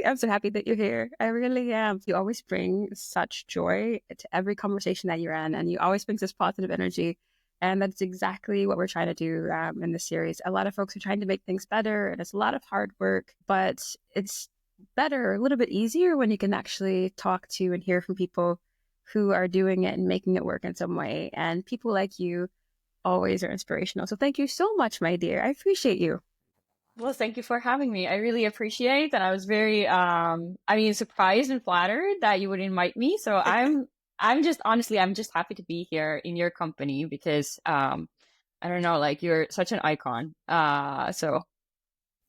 I'm so happy that you're here. I really am. You always bring such joy to every conversation that you're in, and you always bring this positive energy. And that's exactly what we're trying to do in this series. A lot of folks are trying to make things better, and it's a lot of hard work, but it's better, a little bit easier when you can actually talk to and hear from people who are doing it and making it work in some way. And people like you always are inspirational. So thank you so much, my dear. I appreciate you. Well, thank you for having me. I really appreciate, and I was very, surprised and flattered that you would invite me. So I'm just happy to be here in your company because, I don't know, like you're such an icon. So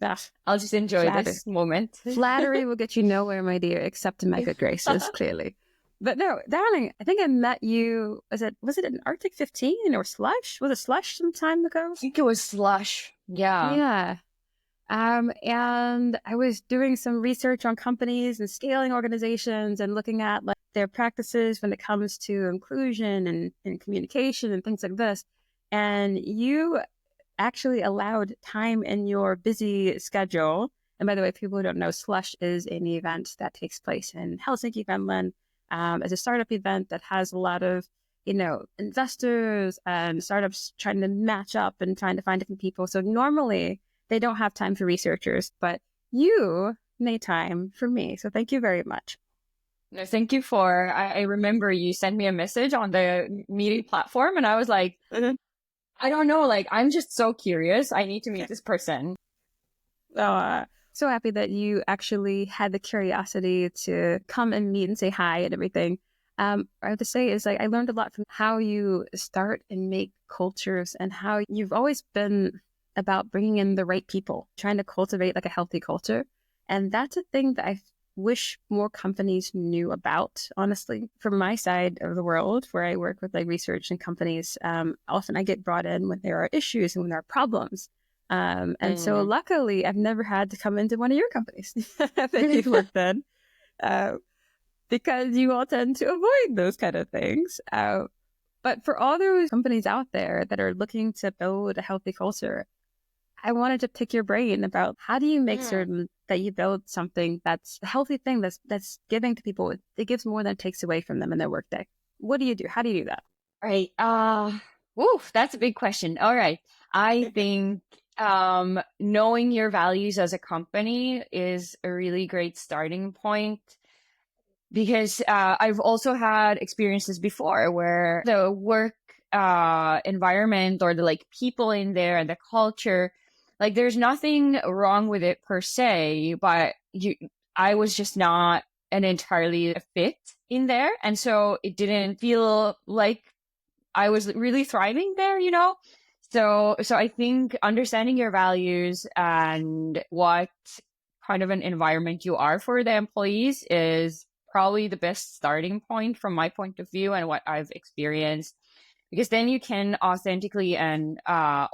Yeah, I'll just enjoy this moment. Flattery will get you nowhere, my dear, except in my good graces, clearly. But no, darling, I think I met you, was it in Arctic 15 or Slush? Was it Slush some time ago? I think it was Slush. Yeah. Yeah. And I was doing some research on companies and scaling organizations and looking at like their practices when it comes to inclusion and communication and things like this. And you actually allowed time in your busy schedule. And by the way, people who don't know, Slush is an event that takes place in Helsinki, Finland, as a startup event that has a lot of, investors and startups trying to match up and trying to find different people. So normally they don't have time for researchers, but you made time for me. So thank you very much. No, thank you I remember you sent me a message on the meeting platform and I was like, I don't know, like, I'm just so curious. I need to meet this person. So happy that you actually had the curiosity to come and meet and say hi and everything. I have to say is like, I learned a lot from how you start and make cultures and how you've always been about bringing in the right people, trying to cultivate like a healthy culture. And that's a thing that I wish more companies knew about, honestly. From my side of the world, where I work with like research and companies, often I get brought in when there are issues and when there are problems. So luckily, I've never had to come into one of your companies that you've worked in, because you all tend to avoid those kind of things. But for all those companies out there that are looking to build a healthy culture, I wanted to pick your brain about how do you make certain that you build something that's a healthy thing that's giving to people. It gives more than it takes away from them in their workday. What do you do? How do you do that? Right. That's a big question. All right. I think knowing your values as a company is a really great starting point, because I've also had experiences before where the work environment or the like people in there and the culture, like there's nothing wrong with it per se, but I was just not an entirely fit in there. And so it didn't feel like I was really thriving there, So I think understanding your values and what kind of an environment you are for the employees is probably the best starting point from my point of view and what I've experienced, because then you can authentically and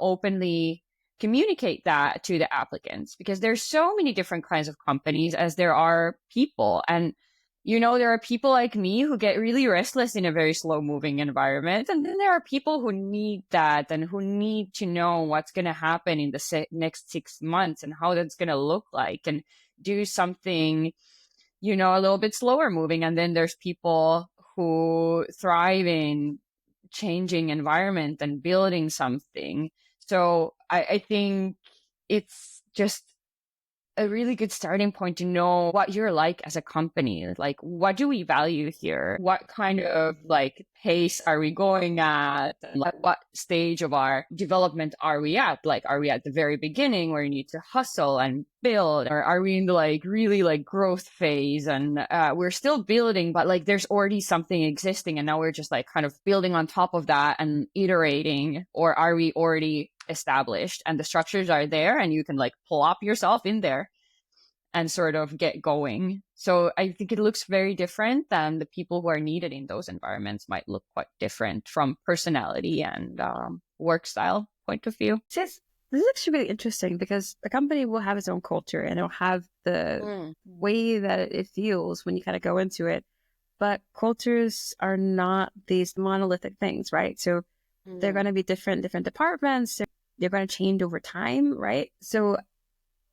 openly communicate that to the applicants, because there's so many different kinds of companies as there are people. And there are people like me who get really restless in a very slow moving environment. And then there are people who need that and who need to know what's going to happen in the next 6 months and how that's going to look like, and do something, a little bit slower moving. And then there's people who thrive in changing environment and building something. So I think it's just a really good starting point to know what you're like as a company. Like, what do we value here? What kind of like pace are we going at? Like, what stage of our development are we at? Like, are we at the very beginning where you need to hustle and build? Or are we in the like really like growth phase and we're still building, but like there's already something existing and now we're just like kind of building on top of that and iterating? Or are we already established and the structures are there and you can like plop yourself in there and sort of get going? So I think it looks very different than the people who are needed in those environments might look quite different from personality and work style point of view. This is actually really interesting, because the company will have its own culture and it'll have the way that it feels when you kind of go into it. But cultures are not these monolithic things, right? So they're going to be different departments. They're going to change over time, right? So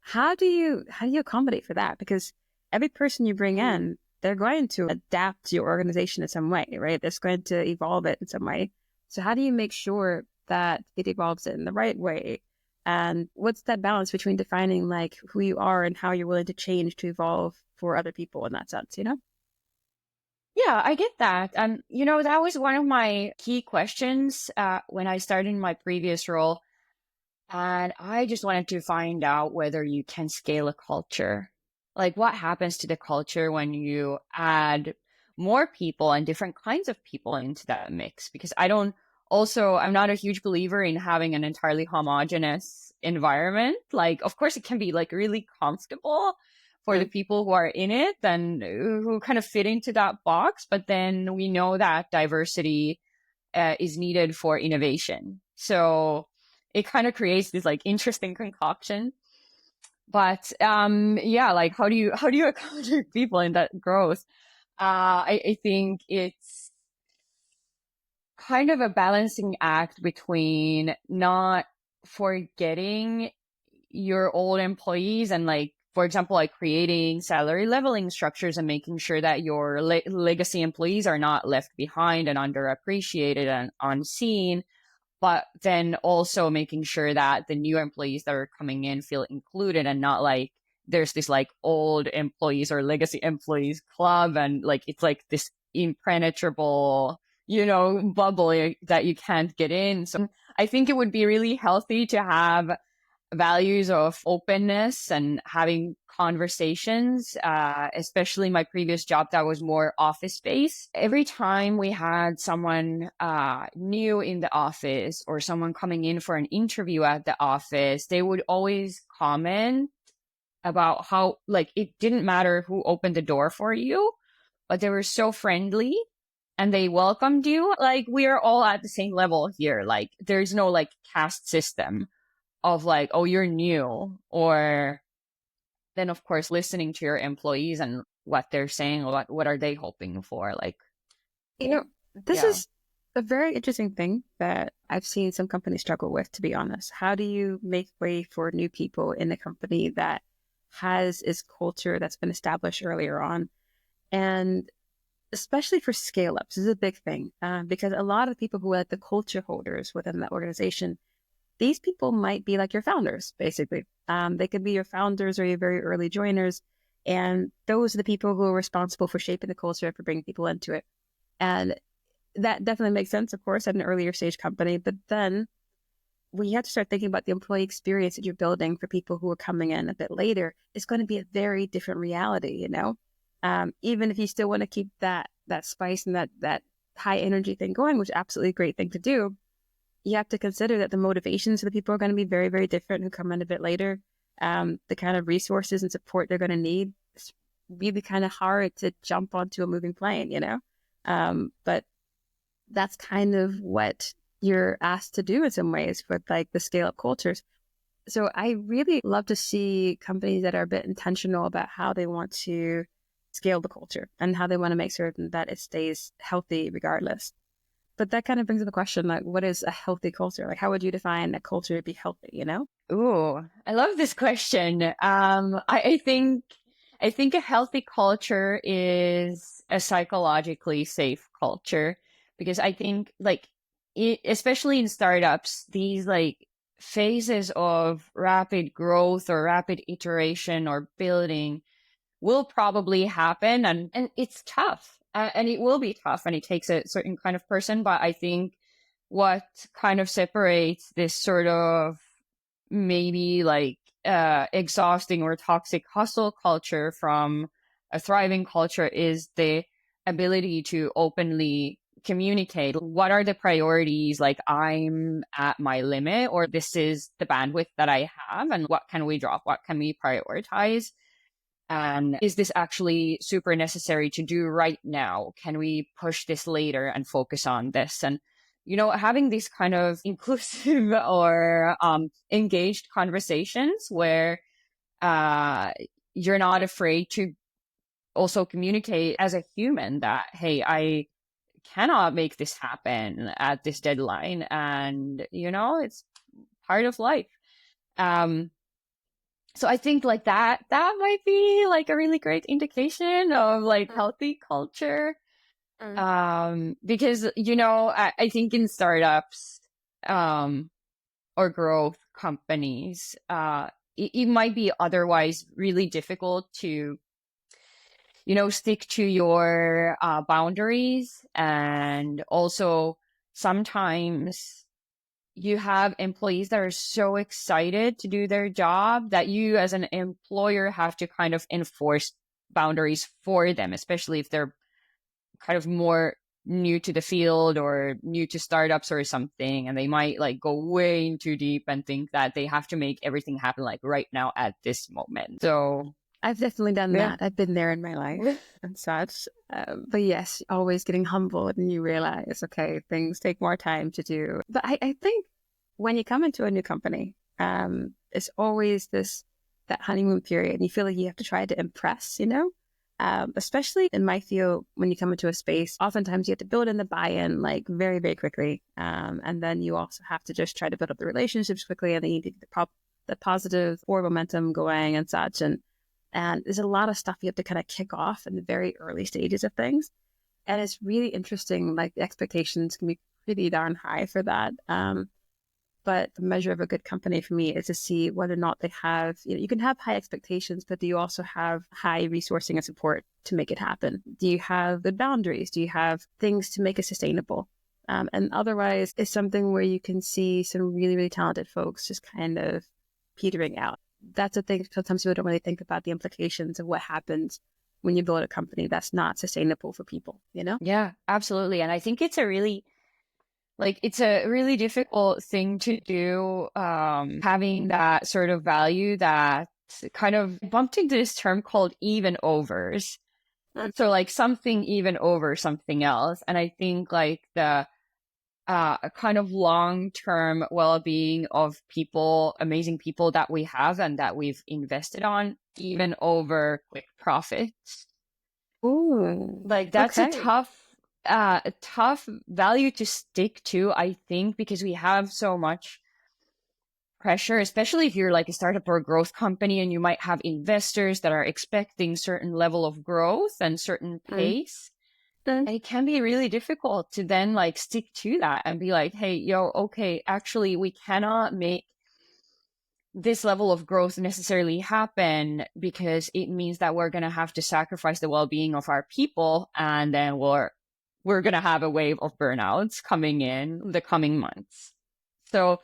how do you accommodate for that? Because every person you bring in, they're going to adapt to your organization in some way, right? It's going to evolve it in some way. So how do you make sure that it evolves it in the right way? And what's that balance between defining like who you are and how you're willing to change to evolve for other people in that sense, you know? Yeah, I get that. That was one of my key questions when I started in my previous role. And I just wanted to find out whether you can scale a culture. Like, what happens to the culture when you add more people and different kinds of people into that mix? Because I'm not a huge believer in having an entirely homogenous environment. Like, of course, it can be like really comfortable for the people who are in it and who kind of fit into that box. But then we know that diversity is needed for innovation. So it kind of creates this like interesting concoction. But yeah, like how do you accommodate people in that growth? I think it's kind of a balancing act between not forgetting your old employees and like, for example, like creating salary leveling structures and making sure that your legacy employees are not left behind and underappreciated and unseen, but then also making sure that the new employees that are coming in feel included and not like there's this like old employees or legacy employees club and like it's like this impenetrable, bubble that you can't get in. So I think it would be really healthy to have values of openness and having conversations, especially my previous job that was more office based. Every time we had someone new in the office or someone coming in for an interview at the office, they would always comment about how like it didn't matter who opened the door for you, but they were so friendly and they welcomed you. Like we are all at the same level here. Like there's no like caste system of like, oh, you're new, or then of course listening to your employees and what they're saying, what are they hoping for? Like, This yeah. is a very interesting thing that I've seen some companies struggle with, to be honest. How do you make way for new people in a company that has its culture that's been established earlier on? And especially for Scaleups, this is a big thing because a lot of people who are like the culture holders within that organization, these people might be like your founders, basically. They could be your founders or your very early joiners. And those are the people who are responsible for shaping the culture, for bringing people into it. And that definitely makes sense, of course, at an earlier stage company. But then when you have to start thinking about the employee experience that you're building for people who are coming in a bit later, it's going to be a very different reality, even if you still want to keep that spice and that high energy thing going, which is absolutely a great thing to do. You have to consider that the motivations of the people are going to be very, very different who come in a bit later. The kind of resources and support they're going to need. It's really kind of hard to jump onto a moving plane, but that's kind of what you're asked to do in some ways with like the scale up cultures. So I really love to see companies that are a bit intentional about how they want to scale the culture and how they want to make certain that it stays healthy regardless. But that kind of brings up the question, like, what is a healthy culture? Like, how would you define a culture to be healthy, Ooh, I love this question. I think a healthy culture is a psychologically safe culture because I think like especially in startups, these like phases of rapid growth or rapid iteration or building will probably happen and it's tough and it will be tough and it takes a certain kind of person. But I think what kind of separates this sort of maybe like exhausting or toxic hustle culture from a thriving culture is the ability to openly communicate what are the priorities, like I'm at my limit or this is the bandwidth that I have and what can we drop, what can we prioritize, and is this actually super necessary to do right now, can we push this later and focus on this. And having these kind of inclusive or engaged conversations where you're not afraid to also communicate as a human that, hey, I cannot make this happen at this deadline. And, it's part of life. So I think like that might be like a really great indication of like healthy culture. Because, I think in startups, or growth companies, it might be otherwise really difficult to, stick to your boundaries. And also sometimes you have employees that are so excited to do their job that you as an employer have to kind of enforce boundaries for them, especially if they're kind of more new to the field or new to startups or something, and they might like go way in too deep and think that they have to make everything happen like right now at this moment. So I've definitely done yeah. that. I've been there in my life and such. But yes, always getting humbled and you realize, okay, things take more time to do. But I think when you come into a new company, it's always that honeymoon period. And you feel like you have to try to impress, especially in my field, when you come into a space, oftentimes you have to build in the buy-in like very, very quickly. And then you also have to just try to build up the relationships quickly, and then you need to get the positive or momentum going and such. And there's a lot of stuff you have to kind of kick off in the very early stages of things. And it's really interesting. Like the expectations can be pretty darn high for that. But the measure of a good company for me is to see whether or not they have, you can have high expectations, but do you also have high resourcing and support to make it happen? Do you have good boundaries? Do you have things to make it sustainable? And otherwise, it's something where you can see some really, really talented folks just kind of petering out. That's a thing. Sometimes people don't really think about the implications of what happens when you build a company that's not sustainable for people, Yeah, absolutely. And I think it's a really difficult thing to do, having that sort of value that kind of bumped into this term called even overs. So like something even over something else. And I think like the kind of long-term well-being of people, amazing people that we have and that we've invested on, even over quick profits. Ooh, Like that's okay. a tough value to stick to, I think, because we have so much pressure, especially if you're like a startup or a growth company and you might have investors that are expecting certain level of growth and certain pace. And it can be really difficult to then like stick to that and be like, hey, okay, actually, we cannot make this level of growth necessarily happen because it means that we're going to have to sacrifice the well-being of our people. And then we're going to have a wave of burnouts coming in the coming months. So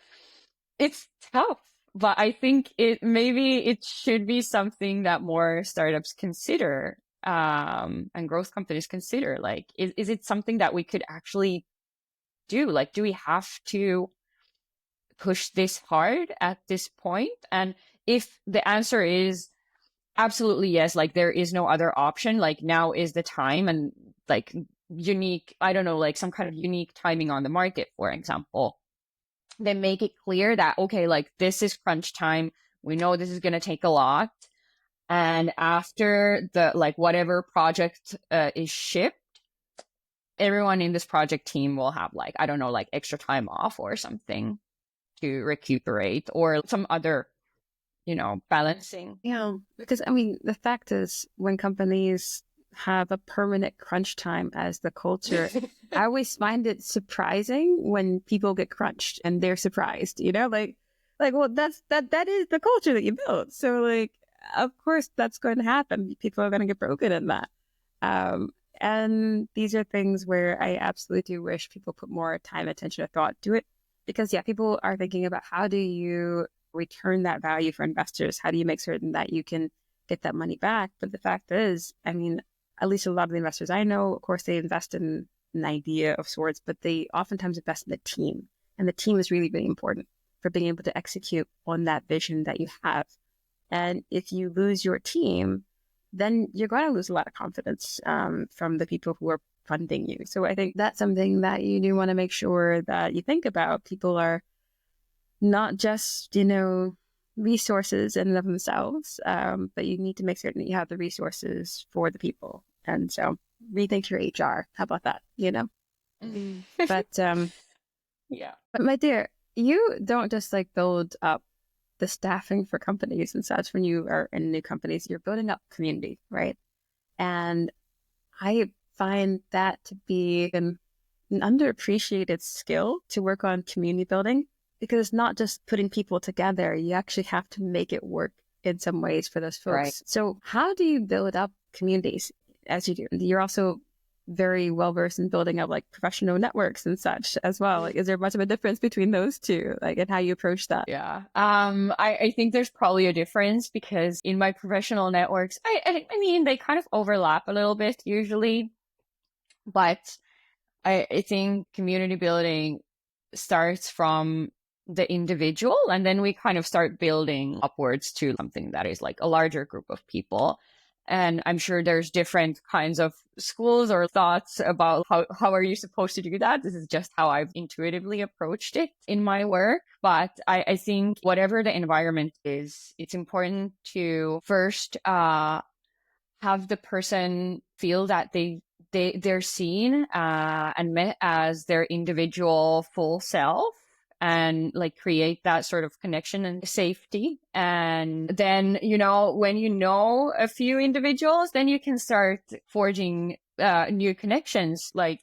it's tough, but I think maybe it should be something that more startups consider, and growth companies consider. Like, is it something that we could actually do? Like, do we have to push this hard at this point? And if the answer is absolutely yes, like there is no other option, like now is the time, and like unique, I don't know, like some kind of unique timing on the market, for example, then make it clear that, okay, like this is crunch time. We know this is going to take a lot. And after the, like, whatever project is shipped, everyone in this project team will have like, I don't know, like extra time off or something to recuperate or some other, balancing. Yeah, because I mean, the fact is, when companies have a permanent crunch time as the culture, I always find it surprising when people get crunched and they're surprised, well, that is the culture that you built. So like, of course that's going to happen. People are going to get broken in that. And these are things where I absolutely do wish people put more time, attention, or thought to it. Because yeah, people are thinking about how do you return that value for investors? How do you make certain that you can get that money back? But the fact is, I mean, at least a lot of the investors I know, of course, they invest in an idea of sorts, but they oftentimes invest in the team. And the team is really, really important for being able to execute on that vision that you have. And if you lose your team, then you're going to lose a lot of confidence from the people who are funding you. So I think that's something that you do want to make sure that you think about. People are not just, resources in and of themselves, but you need to make certain that you have the resources for the people. And so rethink your HR. How about that? But Yeah. but my dear, you don't just like build up the staffing for companies and such, when you are in new companies, you're building up community, right? And I find that to be an underappreciated skill to work on community building, because it's not just putting people together. You actually have to make it work in some ways for those folks. Right. So how do you build up communities as you do? You're also very well versed in building up like professional networks and such as well. Like, is there much of a difference between those two, like, and how you approach that? Yeah. I think there's probably a difference because in my professional networks, I mean, they kind of overlap a little bit usually, but I think community building starts from the individual, and then we kind of start building upwards to something that is like a larger group of people. And I'm sure there's different kinds of schools or thoughts about how are you supposed to do that. This is just how I've intuitively approached it in my work. But I think whatever the environment is, it's important to first have the person feel that they're seen and met as their individual full self, and like create that sort of connection and safety. And then, when you know a few individuals, then you can start forging new connections, like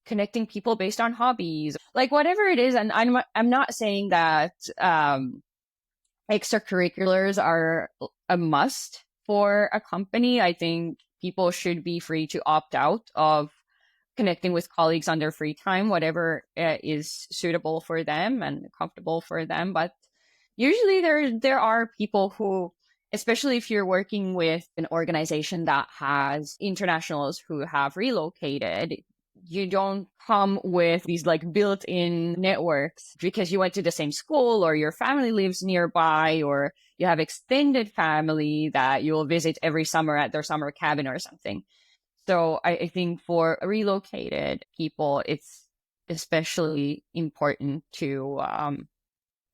connecting people based on hobbies, like whatever it is. And I'm not saying that extracurriculars are a must for a company. I think people should be free to opt out of connecting with colleagues on their free time, whatever is suitable for them and comfortable for them. But usually there are people who, especially if you're working with an organization that has internationals who have relocated, you don't come with these like built-in networks because you went to the same school or your family lives nearby or you have extended family that you'll visit every summer at their summer cabin or something. So I think for relocated people, it's especially important to kind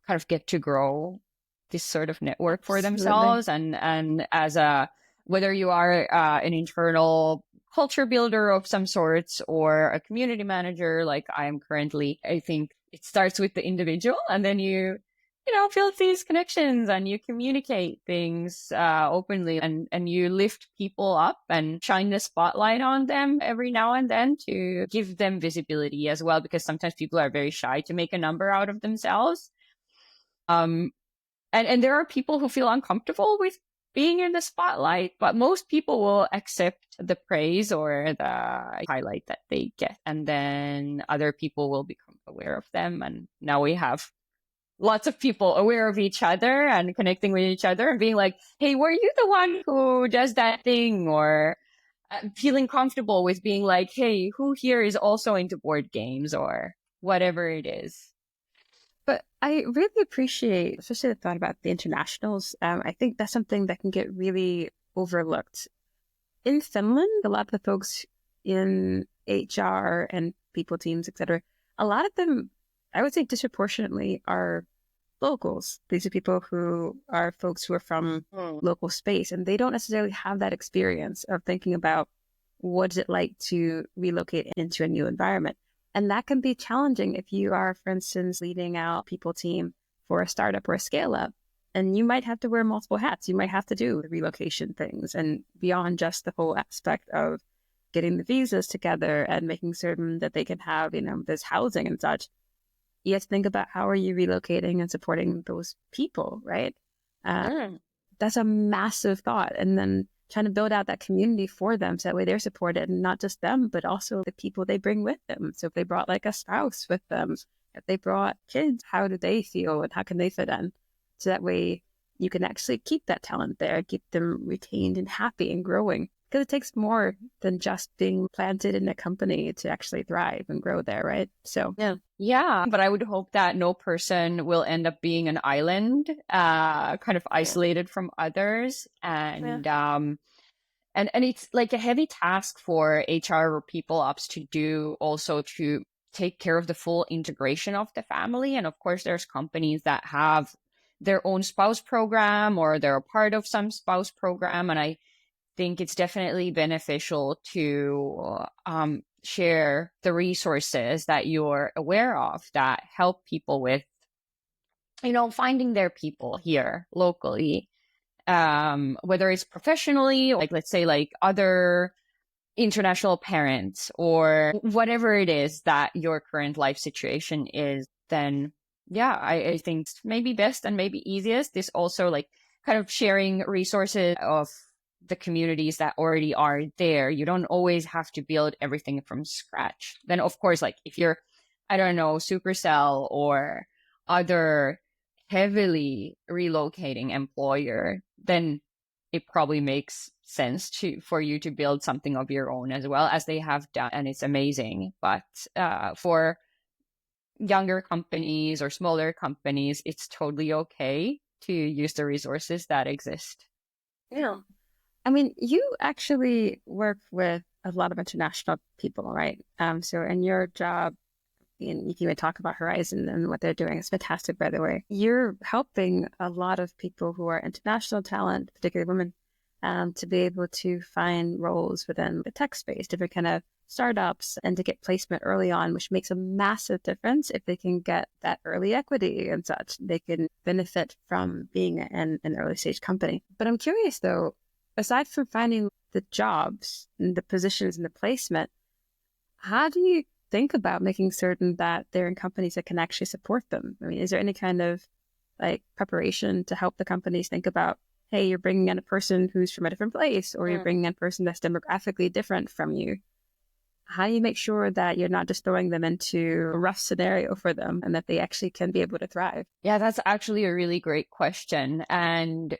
of get to grow this sort of network for themselves. And as whether you are an internal culture builder of some sorts or a community manager, like I am currently, I think it starts with the individual, and then you build these connections and you communicate things openly, and you lift people up and shine the spotlight on them every now and then to give them visibility as well, because sometimes people are very shy to make a number out of themselves. And there are people who feel uncomfortable with being in the spotlight, but most people will accept the praise or the highlight that they get. And then other people will become aware of them. And now we have lots of people aware of each other and connecting with each other and being like, hey, were you the one who does that thing? Or feeling comfortable with being like, hey, who here is also into board games or whatever it is. But I really appreciate, especially the thought about the internationals. I think that's something that can get really overlooked. In Finland, a lot of the folks in HR and people teams, etc., a lot of them, I would say disproportionately, are locals. These are people who are folks who are from local space, and they don't necessarily have that experience of thinking about what is it like to relocate into a new environment. And that can be challenging if you are, for instance, leading out people team for a startup or a scale up. And you might have to wear multiple hats. You might have to do the relocation things and beyond just the whole aspect of getting the visas together and making certain that they can have, this housing and such. You have to think about how are you relocating and supporting those people, right? That's a massive thought. And then trying to build out that community for them so that way they're supported, and not just them, but also the people they bring with them. So if they brought like a spouse with them, if they brought kids, how do they feel and how can they fit in? So that way you can actually keep that talent there, keep them retained and happy and growing. Because it takes more than just being planted in a company to actually thrive and grow there, right? So yeah, but I would hope that no person will end up being an island, kind of isolated from others, and it's like a heavy task for HR or people ops to do, also to take care of the full integration of the family. And of course, there's companies that have their own spouse program or they're a part of some spouse program, and I think it's definitely beneficial to share the resources that you're aware of that help people with finding their people here locally, whether it's professionally, like let's say like other international parents or whatever it is that your current life situation is, then yeah, I think maybe best and maybe easiest is also like kind of sharing resources of the communities that already are there. You don't always have to build everything from scratch. Then of course, like if you're, I don't know, Supercell or other heavily relocating employer, then it probably makes sense for you to build something of your own as well, as they have done, and it's amazing. But for younger companies or smaller companies, it's totally okay to use the resources that exist. Yeah. I mean, you actually work with a lot of international people, right? So in your job, and if you would talk about Herizon and what they're doing, it's fantastic, by the way. You're helping a lot of people who are international talent, particularly women, to be able to find roles within the tech space, different kind of startups, and to get placement early on, which makes a massive difference. If they can get that early equity and such, they can benefit from being in an early stage company. But I'm curious though, aside from finding the jobs and the positions and the placement, how do you think about making certain that they're in companies that can actually support them? I mean, is there any kind of like preparation to help the companies think about, hey, you're bringing in a person who's from a different place, or you're bringing in a person that's demographically different from you? How do you make sure that you're not just throwing them into a rough scenario for them and that they actually can be able to thrive? Yeah, that's actually a really great question. And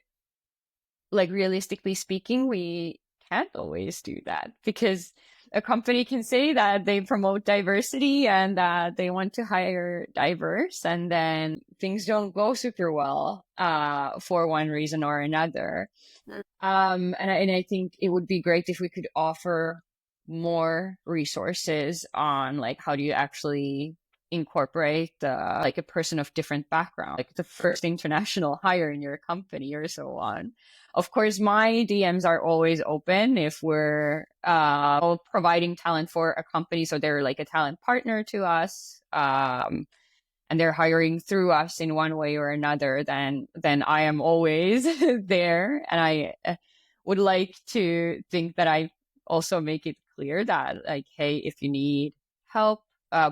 like realistically speaking, we can't always do that, because a company can say that they promote diversity and that they want to hire diverse, and then things don't go super well for one reason or another. And I think it would be great if we could offer more resources on like how do you actually incorporate like a person of different background, like the first international hire in your company or so on. Of course, my DMs are always open if we're providing talent for a company. So they're like a talent partner to us, and they're hiring through us in one way or another, then I am always there. And I would like to think that I also make it clear that like, hey, if you need help,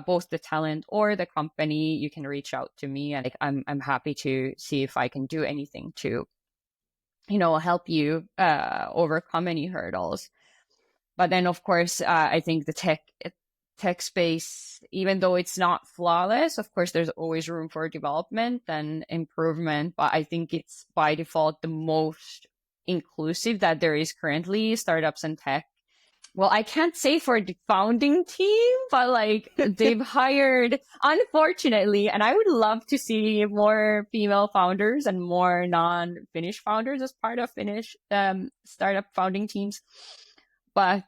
both the talent or the company, you can reach out to me, and like, I'm happy to see if I can do anything to help you overcome any hurdles. But then of course, I think the tech space, even though it's not flawless, of course there's always room for development and improvement, but I think it's by default the most inclusive that there is currently. Startups and tech, well, I can't say for the founding team, but like they've hired, unfortunately, and I would love to see more female founders and more non-Finnish founders as part of Finnish startup founding teams. But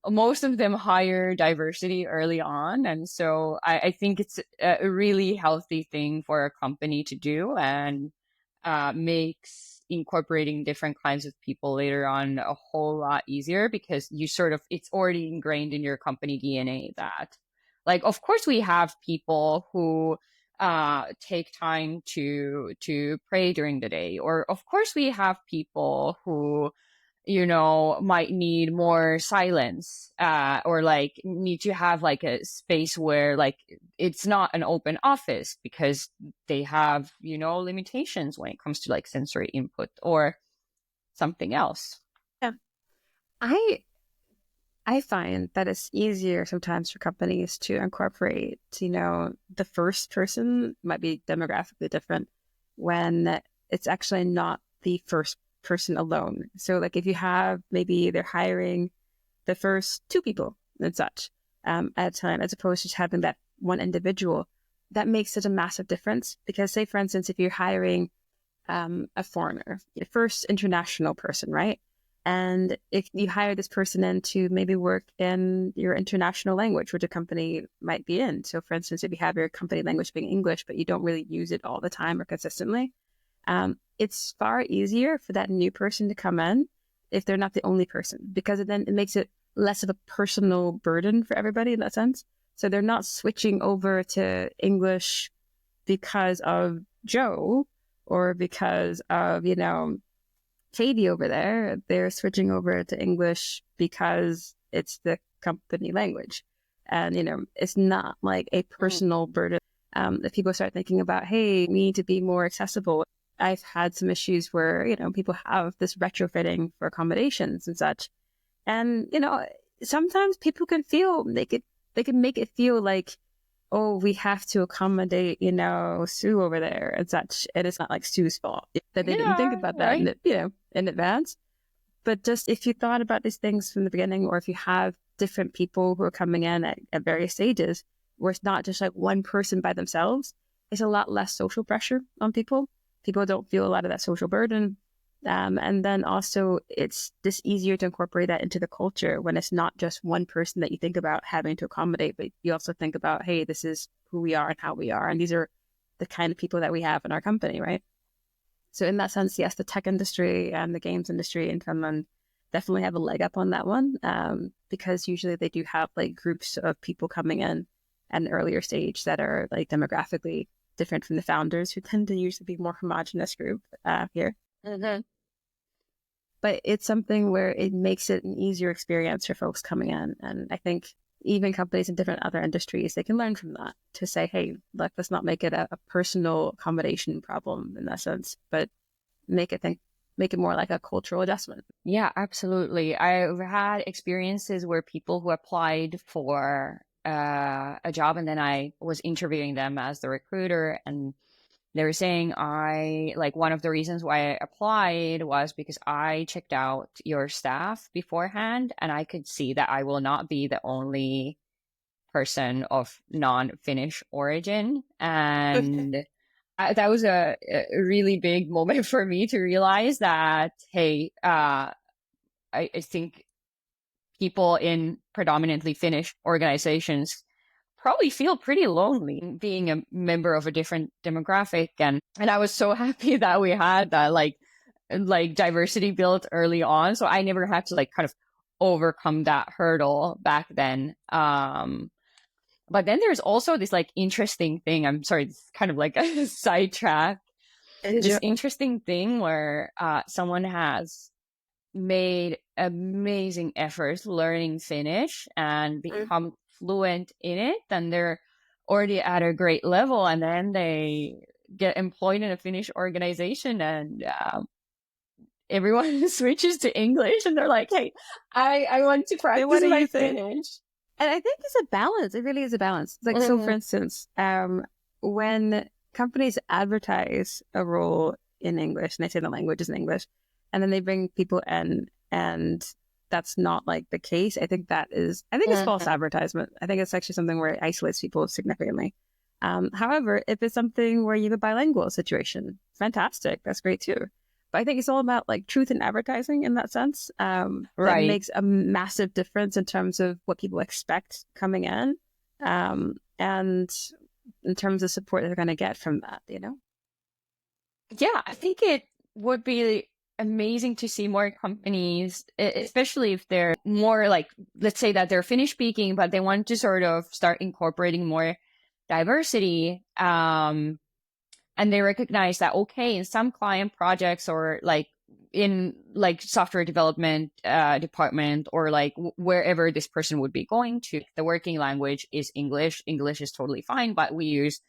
most of them hire diversity early on. And so I think it's a really healthy thing for a company to do, and makes incorporating different kinds of people later on a whole lot easier, because you sort of, it's already ingrained in your company DNA that like, of course we have people who take time to pray during the day, or of course we have people who might need more silence, or like need to have like a space where like it's not an open office because they have, limitations when it comes to like sensory input or something else. Yeah. I find that it's easier sometimes for companies to incorporate, the first person might be demographically different when it's actually not the first person alone. So like if you have, maybe they're hiring the first two people and such at a time, as opposed to just having that one individual, that makes such a massive difference. Because say, for instance, if you're hiring a foreigner, the first international person, right? And if you hire this person in to maybe work in your international language, which a company might be in. So for instance, if you have your company language being English, but you don't really use it all the time or consistently, it's far easier for that new person to come in if they're not the only person, because then it makes it less of a personal burden for everybody in that sense. So they're not switching over to English because of Joe or because of, Katie over there. They're switching over to English because it's the company language. And, it's not like a personal burden. If people start thinking about, hey, we need to be more accessible. I've had some issues where, people have this retrofitting for accommodations and such. And, sometimes people can feel, they can make it feel like, oh, we have to accommodate, Sue over there and such. And it's not like Sue's fault that they didn't think about that, right. in advance. But just if you thought about these things from the beginning, or if you have different people who are coming in at various stages, where it's not just like one person by themselves, it's a lot less social pressure on people. People don't feel a lot of that social burden. And then also it's just easier to incorporate that into the culture when it's not just one person that you think about having to accommodate, but you also think about, hey, this is who we are and how we are. And these are the kind of people that we have in our company, right? So in that sense, yes, the tech industry and the games industry in Finland definitely have a leg up on that one, because usually they do have like groups of people coming in at an earlier stage that are like demographically different from the founders, who tend to usually be more homogenous group here. Mm-hmm. But it's something where it makes it an easier experience for folks coming in. And I think even companies in different other industries, they can learn from that to say, hey, let's not make it a personal accommodation problem in that sense, but make it more like a cultural adjustment. Yeah, absolutely. I've had experiences where people who applied for a job, and then I was interviewing them as the recruiter, and they were saying, one of the reasons why I applied was because I checked out your staff beforehand, and I could see that I will not be the only person of non-Finnish origin. And that was a really big moment for me to realize that, hey, I think people in predominantly Finnish organizations probably feel pretty lonely being a member of a different demographic. And I was so happy that we had that like diversity built early on. So I never had to like kind of overcome that hurdle back then. But then there's also this like interesting thing. I'm sorry, it's kind of like a sidetrack. This interesting thing where someone has made amazing efforts learning Finnish and become fluent in it, and they're already at a great level, and then they get employed in a Finnish organization, and everyone switches to English, and they're like, hey, I want to practice my Finnish. And I think it's a balance. It really is a balance. Like, so for instance, when companies advertise a role in English and they say the language is in English, and then they bring people in and that's not like the case, I think it's false advertisement. I think it's actually something where it isolates people significantly. However, if it's something where you have a bilingual situation, fantastic. That's great too. But I think it's all about like truth in advertising in that sense. That makes a massive difference in terms of what people expect coming in, and in terms of support they're going to get from that, Yeah, I think it would be amazing to see more companies, especially if they're more like, let's say that they're Finnish speaking, but they want to sort of start incorporating more diversity. And they recognize that, okay, in some client projects or like in like software development department or like wherever this person would be going to, the working language is English. English is totally fine, but we use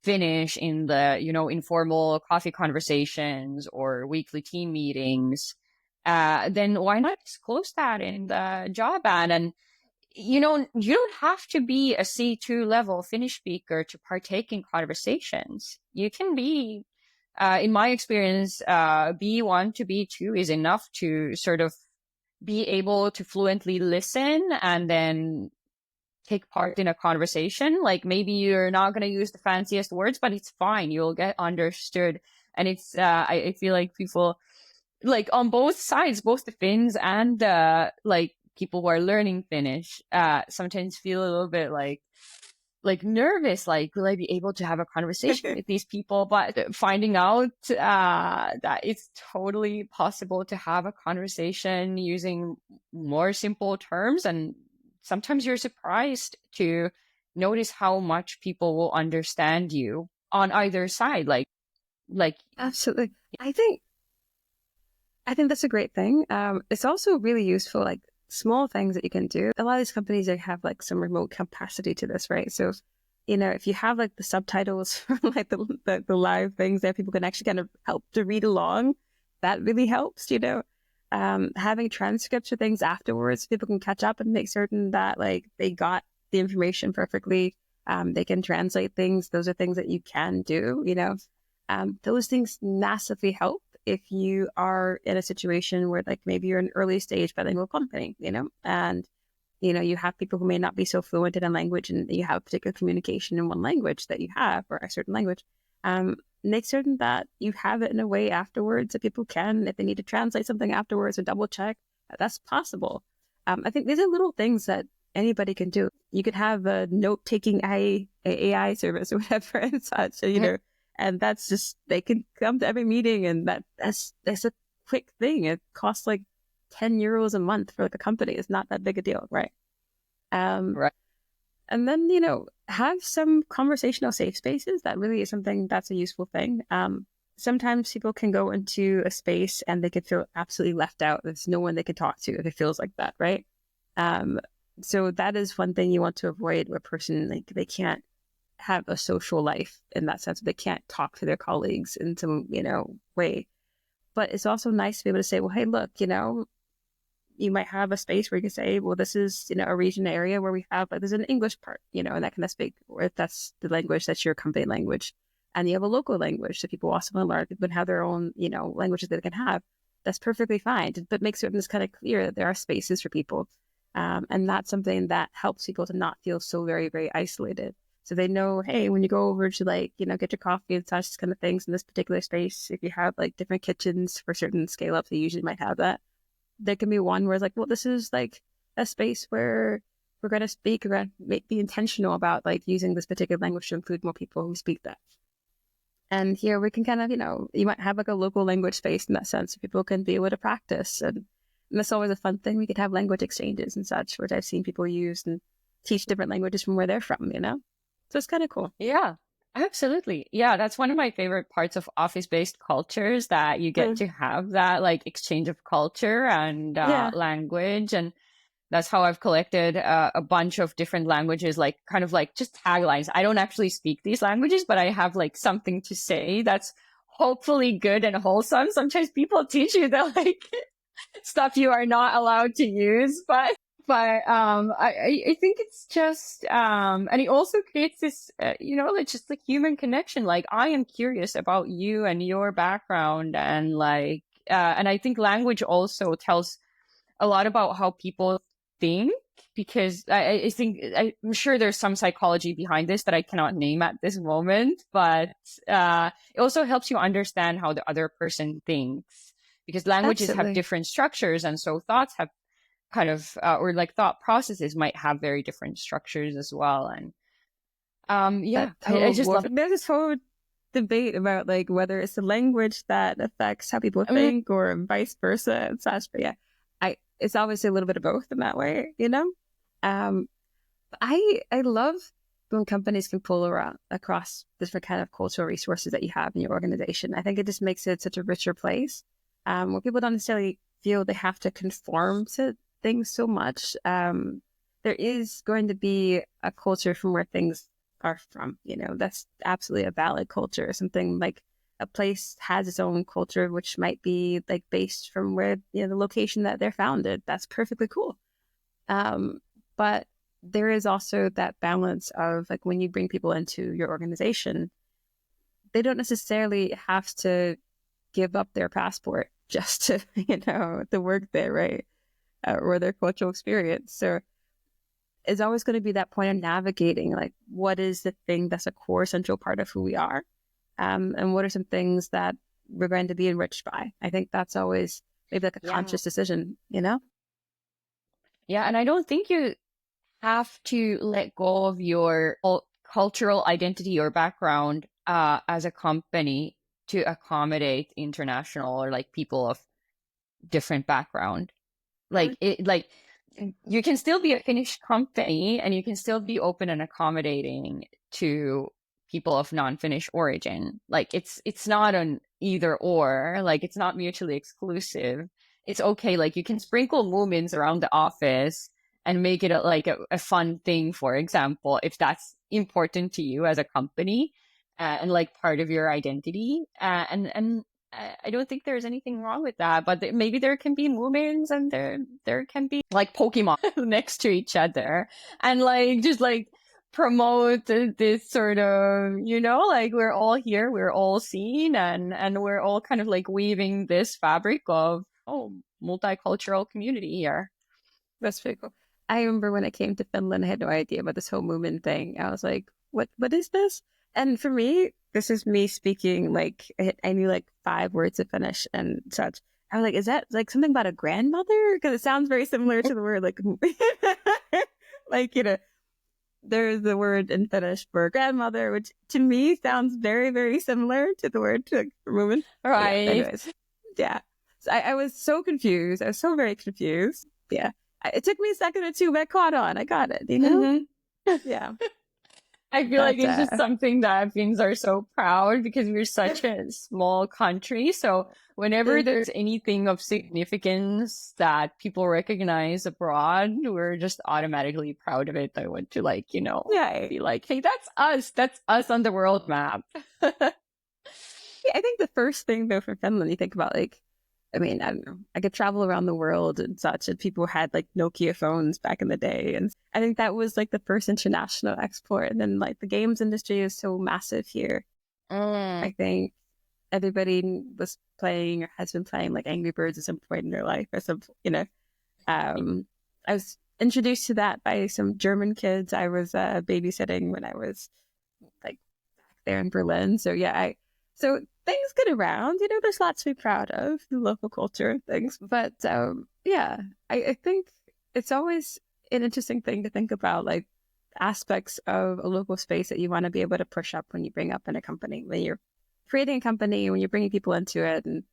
Finnish in the, informal coffee conversations or weekly team meetings. Then why not disclose that in the job ad? And you don't have to be a C2 level Finnish speaker to partake in conversations. You can be, in my experience, B1 to B2 is enough to sort of be able to fluently listen and then take part in a conversation. Like maybe you're not going to use the fanciest words, but it's fine. You'll get understood. And it's, I feel like people like on both sides, both the Finns and, like people who are learning Finnish, sometimes feel a little bit like nervous, like, will I be able to have a conversation with these people? But finding out, that it's totally possible to have a conversation using more simple terms, and sometimes you're surprised to notice how much people will understand you. on either side. Like Absolutely. I think that's a great thing. It's also really useful, like small things that you can do. A lot of these companies, they have like some remote capacity to this, right? So, if you have like the subtitles for like the live things that people can actually kind of help to read along, that really helps, having transcripts for things afterwards, people can catch up and make certain that like they got the information perfectly. They can translate things. Those are things that you can do, those things massively help if you are in a situation where like maybe you're an early stage bilingual company, and you have people who may not be so fluent in a language, and you have particular communication in one language that you have, or a certain language. Make certain that you have it in a way afterwards that people can, if they need to translate something afterwards or double check, that's possible. I think these are little things that anybody can do. You could have a note-taking AI service or whatever and such, and that's just, they can come to every meeting, and that's a quick thing. It costs like €10 a month for like a company. It's not that big a deal, right? right. And then, have some conversational safe spaces. That really is something that's a useful thing. Sometimes people can go into a space and they could feel absolutely left out. There's no one they can talk to if it feels like that, right? So that is one thing you want to avoid, where a person, like, they can't have a social life in that sense. They can't talk to their colleagues in some, way. But it's also nice to be able to say, well, hey, look, you might have a space where you can say, well, this is, a region area where we have, like, there's an English part, and that kind of speak, or if that's the language, that's your company language. And you have a local language, so people also want to learn, people have their own, languages that they can have. That's perfectly fine. But make certain it's kind of clear that there are spaces for people. And that's something that helps people to not feel so very, very isolated. So they know, hey, when you go over to, like, get your coffee and such kind of things in this particular space, if you have like different kitchens for certain Scaleups, you usually might have that. There can be one where it's like, well, this is like a space where we're going to speak, we're going to be intentional about like using this particular language to include more people who speak that. And here we can kind of, you might have like a local language space in that sense, so people can be able to practice. And that's always a fun thing. We could have language exchanges and such, which I've seen people use and teach different languages from where they're from, So it's kind of cool. Yeah, absolutely. Yeah, that's one of my favorite parts of office-based cultures, that you get to have that like exchange of culture and language. And that's how I've collected a bunch of different languages, like kind of like just taglines. I don't actually speak these languages, but I have like something to say that's hopefully good and wholesome. Sometimes people teach you that like stuff you are not allowed to use, but I think it's just and it also creates this like just like human connection. Like, I am curious about you and your background, and like and I think language also tells a lot about how people think, because I think, I'm sure there's some psychology behind this that I cannot name at this moment, but it also helps you understand how the other person thinks, because languages have different structures, and so thoughts have kind of or like thought processes might have very different structures as well. And I just love it. There's this whole debate about like whether it's the language that affects how people think or vice versa and such. But yeah, it's obviously a little bit of both in that way, I love when companies can pull around across different kind of cultural resources that you have in your organization. I think it just makes it such a richer place, where people don't necessarily feel they have to conform to things so much. There is going to be a culture from where things are from, that's absolutely a valid culture. Something like a place has its own culture, which might be like based from where, the location that they're founded. That's perfectly cool. But there is also that balance of like, when you bring people into your organization, they don't necessarily have to give up their passport just to, to work there, right? Or their cultural experience. So it's always going to be that point of navigating, like, what is the thing that's a core central part of who we are? And what are some things that we're going to be enriched by? I think that's always maybe like a conscious decision, Yeah, and I don't think you have to let go of your cultural identity or background as a company to accommodate international or like people of different background. Like you can still be a Finnish company, and you can still be open and accommodating to people of non-Finnish origin. Like it's not an either or, like it's not mutually exclusive. It's okay. Like you can sprinkle movements around the office and make it a fun thing, for example, if that's important to you as a company, and like part of your identity. And I don't think there's anything wrong with that, but maybe there can be movements and there can be like Pokemon next to each other, and like just like promote this sort of, like we're all here, we're all seen, and we're all kind of like weaving this fabric of multicultural community here. That's pretty cool. I remember when I came to Finland, I had no idea about this whole movement thing. I was like, what is this? And for me, this is me speaking, like, I knew like 5 words of Finnish and such. I was like, is that like something about a grandmother? Because it sounds very similar to the word, like, like, there's the word in Finnish for grandmother, which to me sounds very, very similar to the word for woman. Right. Yeah, anyways. Yeah. So I was so confused. I was so very confused. Yeah. It took me a second or two, but I caught on. I got it, Mm-hmm. Yeah. I feel like it's just something that Finns are so proud because we're such a small country. So whenever there's anything of significance that people recognize abroad, we're just automatically proud of it. I want to be like, hey, that's us on the world map. Yeah, I think the first thing though for Finland, you think about like, I mean, I don't know, I could travel around the world and such, and people had like Nokia phones back in the day. And I think that was like the first international export. And then like the games industry is so massive here. I think everybody was playing or has been playing like Angry Birds at some point in their life or some, I was introduced to that by some German kids I was babysitting when I was like back there in Berlin. So yeah, so things get around, there's lots to be proud of, the local culture and things. But yeah, I think it's always an interesting thing to think about, like aspects of a local space that you want to be able to push up when you bring up in a company, when you're creating a company, when you're bringing people into it. And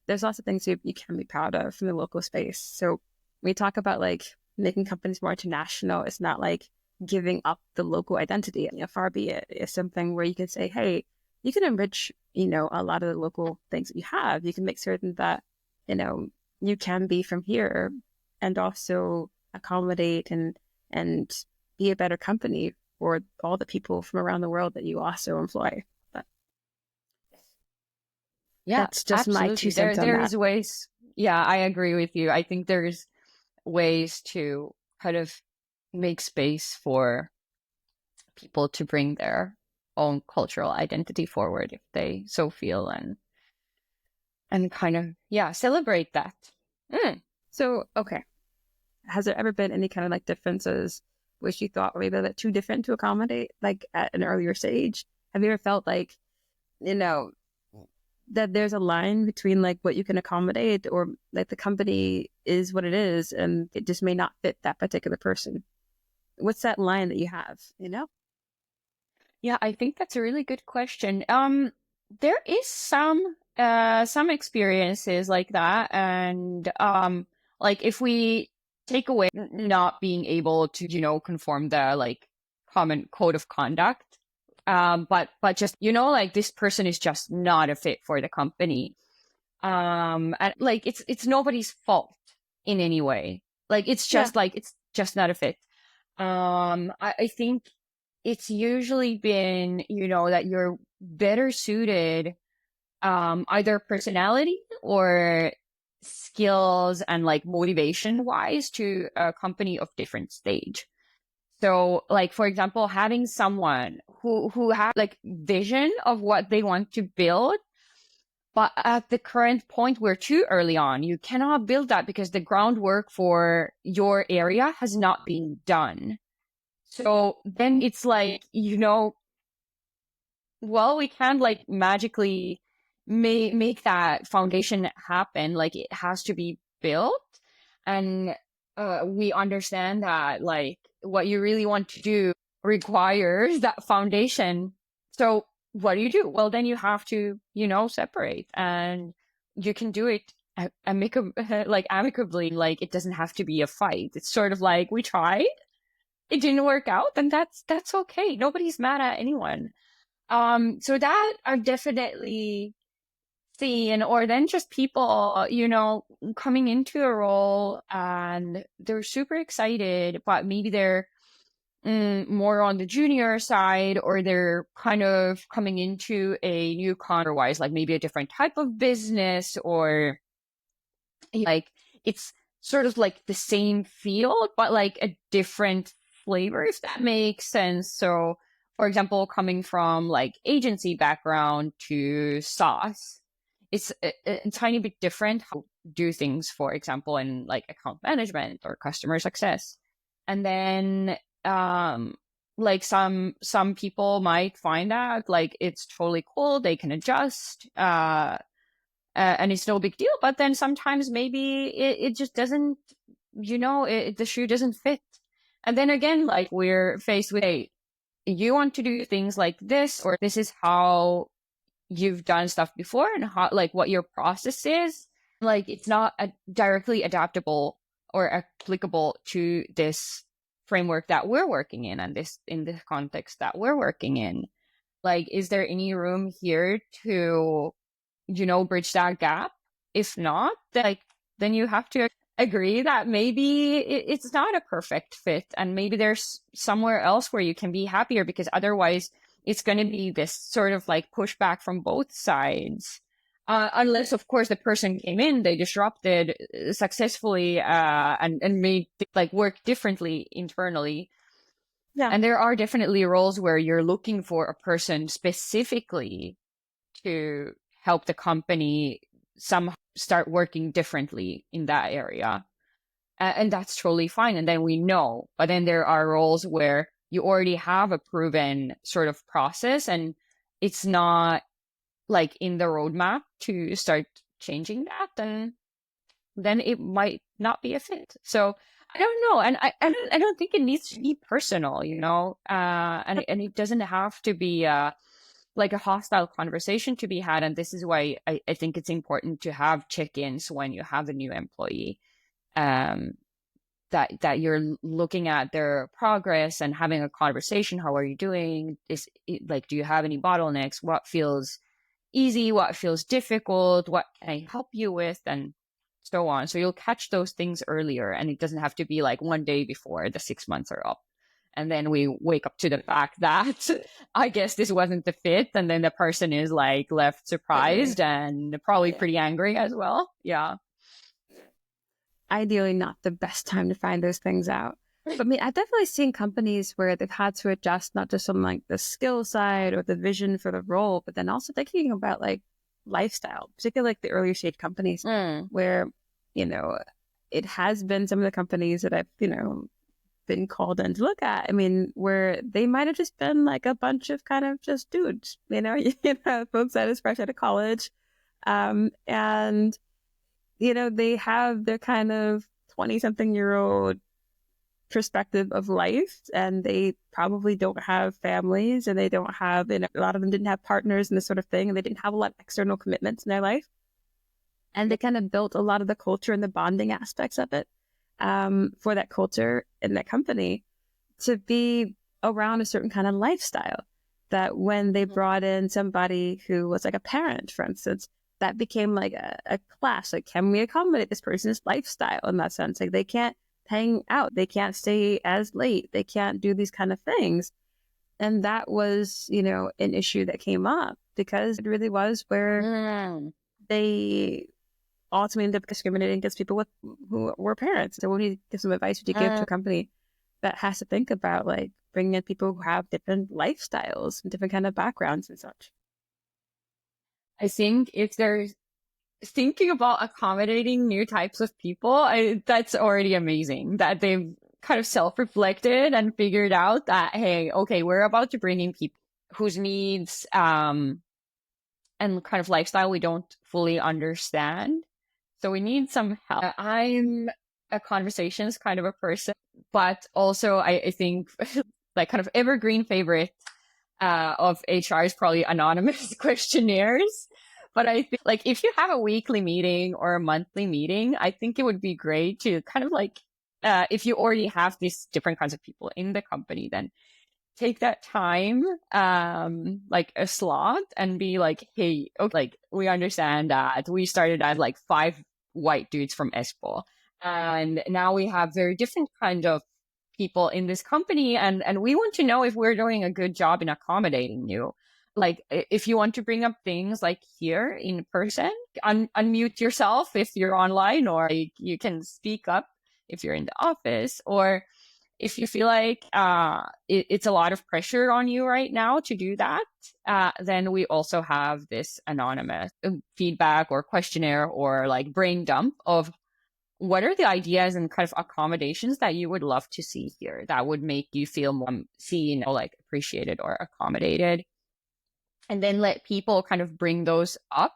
there's lots of things you can be proud of from the local space. So when we talk about like making companies more international, it's not like giving up the local identity. Far be it. It's something where you can say, hey, you can enrich, a lot of the local things that you have. You can make certain that, you can be from here and also accommodate and be a better company for all the people from around the world that you also employ. But yeah, that's just absolutely. my 2 cents on that. There's ways. Yeah, I agree with you. I think there's ways to kind of make space for people to bring their own cultural identity forward if they so feel, and kind of celebrate that. So okay, has there ever been any kind of like differences which you thought were maybe a bit too different to accommodate, like at an earlier stage? Have you ever felt like that there's a line between like what you can accommodate, or like the company is what it is and it just may not fit that particular person? What's that line that you have, Yeah, I think that's a really good question. There is some experiences like that, and like if we take away not being able to conform the like common code of conduct, but just like this person is just not a fit for the company, and like it's nobody's fault in any way. Like it's just like it's just not a fit. I think it's usually been, that you're better suited, either personality or skills and like motivation wise to a company of different stage. So like, for example, having someone who has like vision of what they want to build, but at the current point, we're too early on. You cannot build that because the groundwork for your area has not been done. So then it's like, well, we can't like magically make that foundation happen. Like it has to be built. And we understand that like what you really want to do requires that foundation. So what do? Well, then you have to, separate, and you can do it amicably. Like it doesn't have to be a fight. It's sort of like, we tried. It didn't work out, and that's okay. Nobody's mad at anyone. So that I've definitely seen, or then just people, coming into a role and they're super excited, but maybe they're more on the junior side, or they're kind of coming into a new otherwise, like maybe a different type of business, or like it's sort of like the same field, but like a different flavor, if that makes sense. So, for example, coming from like agency background to SaaS, it's a tiny bit different how to do things, for example, in like account management or customer success. And then like some people might find that like it's totally cool, they can adjust, and it's no big deal. But then sometimes maybe it just doesn't, the shoe doesn't fit. And then again, like we're faced with, hey, you want to do things like this, or this is how you've done stuff before, and how, like, what your process is. Like, it's not directly adaptable or applicable to this framework that we're working in, and in this context that we're working in. Like, is there any room here to, bridge that gap? If not, then you have to agree that maybe it's not a perfect fit, and maybe there's somewhere else where you can be happier, because otherwise it's going to be this sort of like pushback from both sides. Unless, of course, the person came in, they disrupted successfully, and made like work differently internally. Yeah. And there are definitely roles where you're looking for a person specifically to help the company somehow start working differently in that area. And that's totally fine. And then we know. But then there are roles where you already have a proven sort of process, and it's not like in the roadmap to start changing that, and then it might not be a fit. So I don't know. And I don't think it needs to be personal, and it doesn't have to be like a hostile conversation to be had. And this is why I think it's important to have check-ins when you have a new employee, that you're looking at their progress and having a conversation. How are you doing? Do you have any bottlenecks? What feels easy? What feels difficult? What can I help you with? And so on. So you'll catch those things earlier, and it doesn't have to be like one day before the 6 months are up. And then we wake up to the fact that I guess this wasn't the fit. And then the person is like left surprised and probably pretty angry as well. Yeah. Ideally not the best time to find those things out. But I mean, I've definitely seen companies where they've had to adjust not just on like the skill side or the vision for the role, but then also thinking about like lifestyle, particularly like the earlier stage companies where, it has been some of the companies that I've, been called in to look at. I mean, where they might have just been like a bunch of kind of just dudes, folks that is fresh out of college. And they have their kind of 20-something-year-old perspective of life, and they probably don't have families, and they don't have, a lot of them didn't have partners and this sort of thing, and they didn't have a lot of external commitments in their life. And they kind of built a lot of the culture and the bonding aspects of it for that culture in that company to be around a certain kind of lifestyle, that when they brought in somebody who was like a parent, for instance, that became like a class. Like, can we accommodate this person's lifestyle in that sense? Like, they can't hang out, they can't stay as late, they can't do these kind of things. And that was, an issue that came up because it really was where they ultimately ended up discriminating against people who were parents. So what do you give some advice would you give to a company that has to think about like bringing in people who have different lifestyles and different kind of backgrounds and such? I think if they're thinking about accommodating new types of people, that's already amazing that they've kind of self-reflected and figured out that, hey, okay, we're about to bring in people whose needs and kind of lifestyle we don't fully understand. So we need some help. I'm a conversations kind of a person, but also I think like kind of evergreen favorite of HR is probably anonymous questionnaires. But I think like if you have a weekly meeting or a monthly meeting, I think it would be great to kind of like, if you already have these different kinds of people in the company, then take that time, like a slot and be like, hey, okay, like we understand that we started as like 5 white dudes from Espoo. And now we have very different kind of people in this company. And we want to know if we're doing a good job in accommodating you. Like if you want to bring up things like here in person, unmute yourself if you're online, or you can speak up if you're in the office, or if you feel like it's a lot of pressure on you right now to do that, then we also have this anonymous feedback or questionnaire or like brain dump of what are the ideas and kind of accommodations that you would love to see here that would make you feel more seen or like appreciated or accommodated. And then let people kind of bring those up.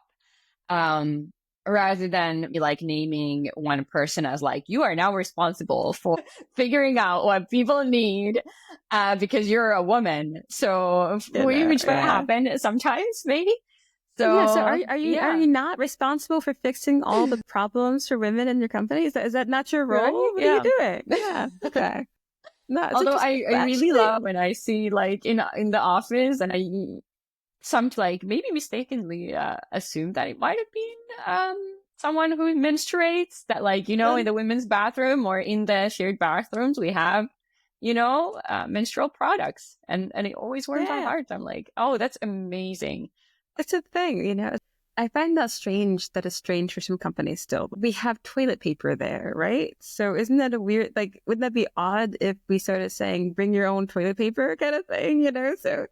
Rather than be like naming one person as like, you are now responsible for figuring out what people need because you're a woman. So which might happen sometimes, maybe. So so are you not responsible for fixing all the problems for women in your company? Is that not your role? Right? What are you doing? Yeah. Okay. No, Although I really love when I see like in the office, and I some like maybe mistakenly assume that it might have been someone who menstruates, that like, you know, in the women's bathroom or in the shared bathrooms we have, you know, menstrual products, and it always warms my heart. I'm like, oh, that's amazing. It's a thing, you know. I find that strange, that is strange for some companies still. We have toilet paper there, right? So isn't that a weird, like, wouldn't that be odd if we started saying bring your own toilet paper kind of thing, you know? So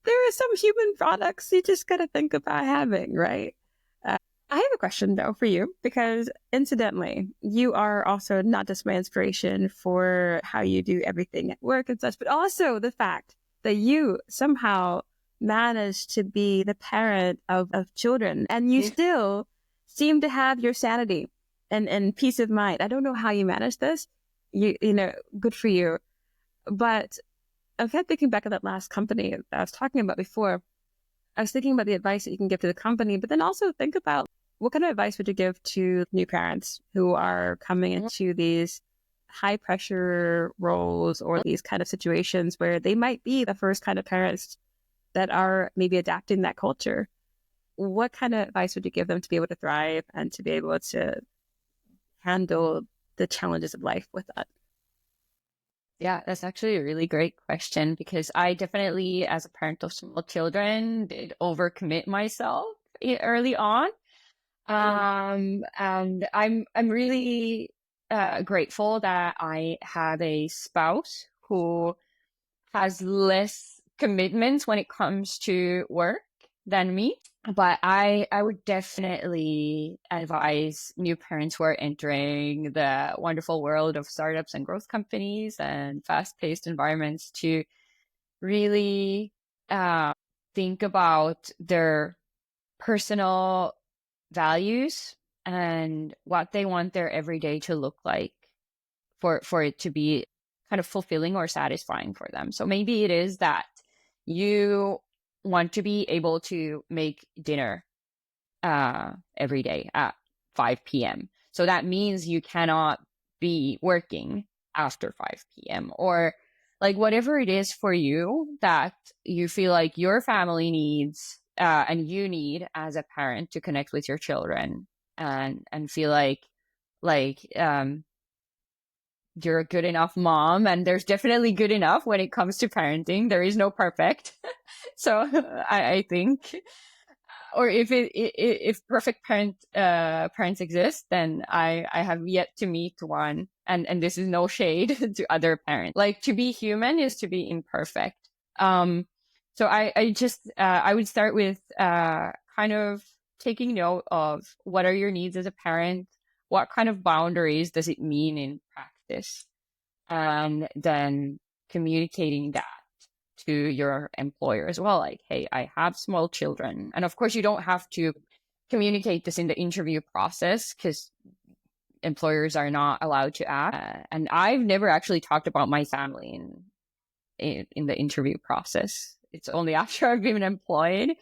there are some human products you just got to think about having, right? I have a question though for you, because incidentally, you are also not just my inspiration for how you do everything at work and such, but also the fact that you somehow managed to be the parent of children, and you still seem to have your sanity and peace of mind. I don't know how you manage this. You know, good for you. But I kept thinking back of that last company I was talking about before. I was thinking about the advice that you can give to the company, but then also think about what kind of advice would you give to new parents who are coming into these high pressure roles or these kind of situations where they might be the first kind of parents that are maybe adapting that culture? What kind of advice would you give them to be able to thrive and to be able to handle the challenges of life with that? Yeah, that's actually a really great question, because I definitely, as a parent of small children, did overcommit myself early on. And I'm really grateful that I have a spouse who has less commitments when it comes to work than me. But I would definitely advise new parents who are entering the wonderful world of startups and growth companies and fast-paced environments to really think about their personal values and what they want their everyday to look like for it to be kind of fulfilling or satisfying for them. So maybe it is that you want to be able to make dinner every day at 5 p.m. So that means you cannot be working after 5 p.m. or like whatever it is for you that you feel like your family needs and you need as a parent to connect with your children and feel like you're a good enough mom. And there's definitely good enough when it comes to parenting. There is no perfect. So I think, or if perfect parents exist, then I have yet to meet one. And this is no shade to other parents. Like, to be human is to be imperfect. So I just I would start with kind of taking note of what are your needs as a parent, what kind of boundaries does it mean in practice, and then communicating that to your employer as well. Like, hey, I have small children. And of course, you don't have to communicate this in the interview process because employers are not allowed to ask. And I've never actually talked about my family in the interview process. It's only after I've been employed.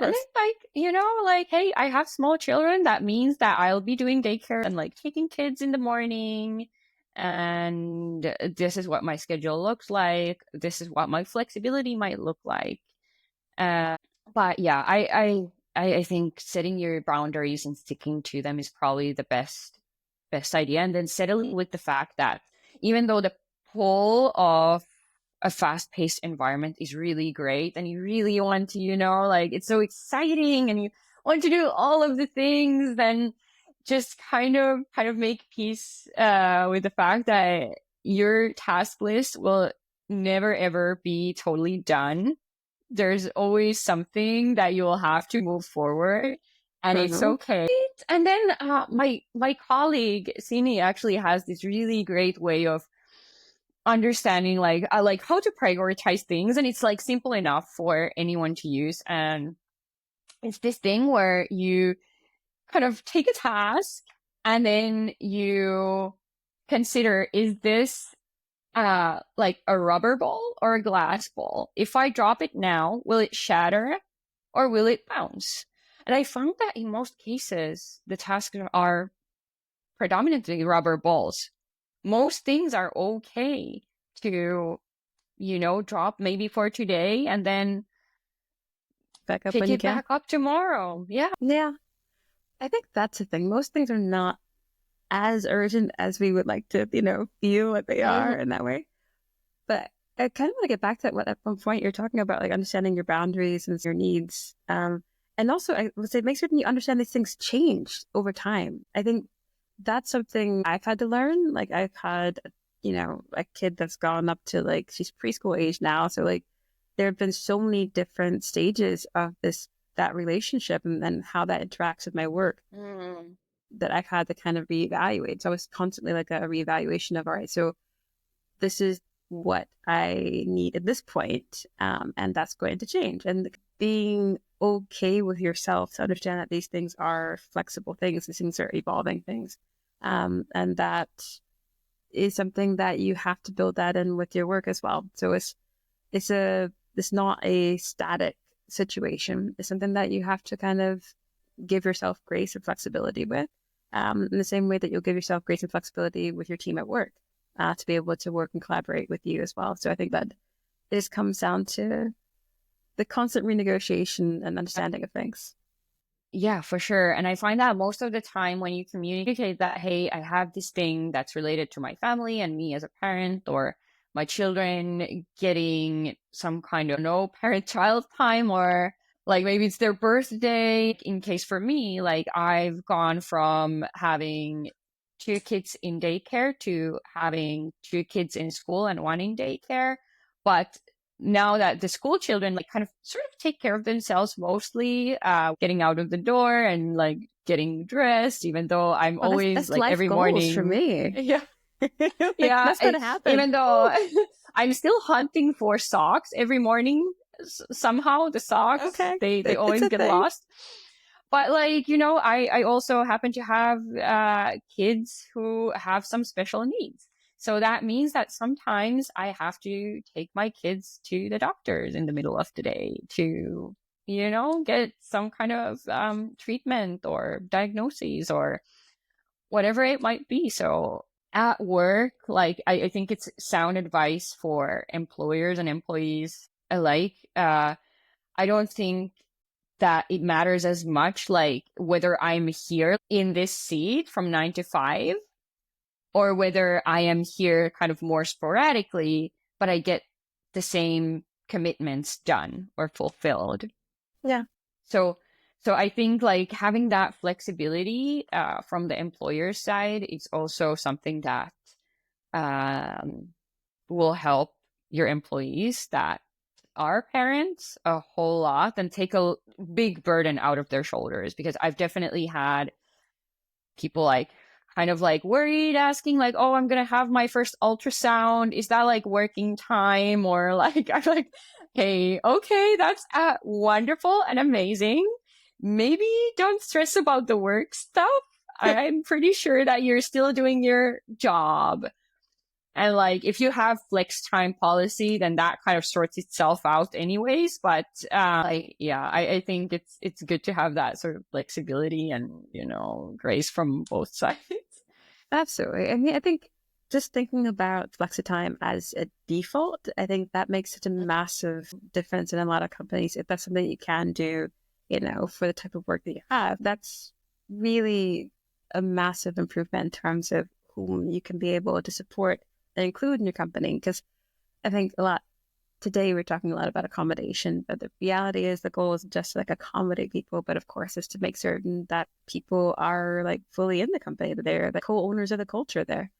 And then, like, you know, like, hey, I have small children. That means that I'll be doing daycare and like taking kids in the morning and this is what my schedule looks like. This is what my flexibility might look like. But yeah, I think setting your boundaries and sticking to them is probably the best idea. And then settling with the fact that even though the pull of a fast-paced environment is really great and you really want to, like it's so exciting and you want to do all of the things, then just kind of make peace with the fact that your task list will never ever be totally done. There's always something that you will have to move forward, and it's okay. And then my colleague Sini actually has this really great way of understanding like how to prioritize things, and it's like simple enough for anyone to use. And it's this thing where you kind of take a task and then you consider, is this like a rubber ball or a glass ball? If I drop it now, will it shatter or will it bounce? And I found that in most cases, the tasks are predominantly rubber balls. Most things are okay to, drop maybe for today and then back up pick when you it can. back up tomorrow. Yeah. Yeah. I think that's the thing. Most things are not as urgent as we would like to, feel like they are in that way. But I kind of want to get back to what at one point you're talking about, like understanding your boundaries and your needs. And also, I would say make certain you understand these things change over time. I think that's something I've had to learn. Like I've had, a kid that's gone up to like, she's preschool age now. So like there have been so many different stages of that relationship and then how that interacts with my work that I've had to kind of reevaluate. So I was constantly like a reevaluation of, all right, so this is what I need at this point, and that's going to change. And being okay with yourself to understand that these things are flexible things, these things are evolving things, and that is something that you have to build that in with your work as well. So it's not a static situation. It's something that you have to kind of give yourself grace and flexibility with, in the same way that you'll give yourself grace and flexibility with your team at work, to be able to work and collaborate with you as well. So I think that it just comes down to the constant renegotiation and understanding of things. Yeah, for sure. And I find that most of the time when you communicate that, hey, I have this thing that's related to my family and me as a parent, or my children getting some kind of no parent-child time, or like maybe it's their birthday. In case for me, like I've gone from having 2 kids in daycare to having 2 kids in school and 1 in daycare. But now that the school children like kind of sort of take care of themselves mostly, getting out of the door and like getting dressed, even though I'm always that's like life every goals morning for me. Yeah. Like, Yeah. that's gonna happen. Even though I'm still hunting for socks every morning. Somehow the socks, Okay. they always get lost. But like, I also happen to have kids who have some special needs. So that means that sometimes I have to take my kids to the doctors in the middle of the day to, get some kind of treatment or diagnoses or whatever it might be. So at work, like I think it's sound advice for employers and employees alike. I don't think that it matters as much, like whether I'm here in this seat from 9 to 5 or whether I am here kind of more sporadically, but I get the same commitments done or fulfilled. Yeah. So I think like having that flexibility from the employer side is also something that will help your employees that are parents a whole lot and take a big burden out of their shoulders. Because I've definitely had people like kind of like worried, asking like, oh, I'm gonna have my first ultrasound, is that like working time? Or like I'm like, hey, okay, that's wonderful and amazing, maybe don't stress about the work stuff. I'm pretty sure that you're still doing your job. And like, if you have flex time policy, then that kind of sorts itself out anyways. But I think it's good to have that sort of flexibility and, grace from both sides. Absolutely. I mean, I think just thinking about flexi-time as a default, I think that makes such a massive difference in a lot of companies. If that's something you can do, for the type of work that you have, that's really a massive improvement in terms of whom you can be able to support and include in your company. Because I think today we're talking a lot about accommodation, but the reality is the goal isn't just to like accommodate people, but of course is to make certain that people are like fully in the company, that they're the co-owners of the culture there,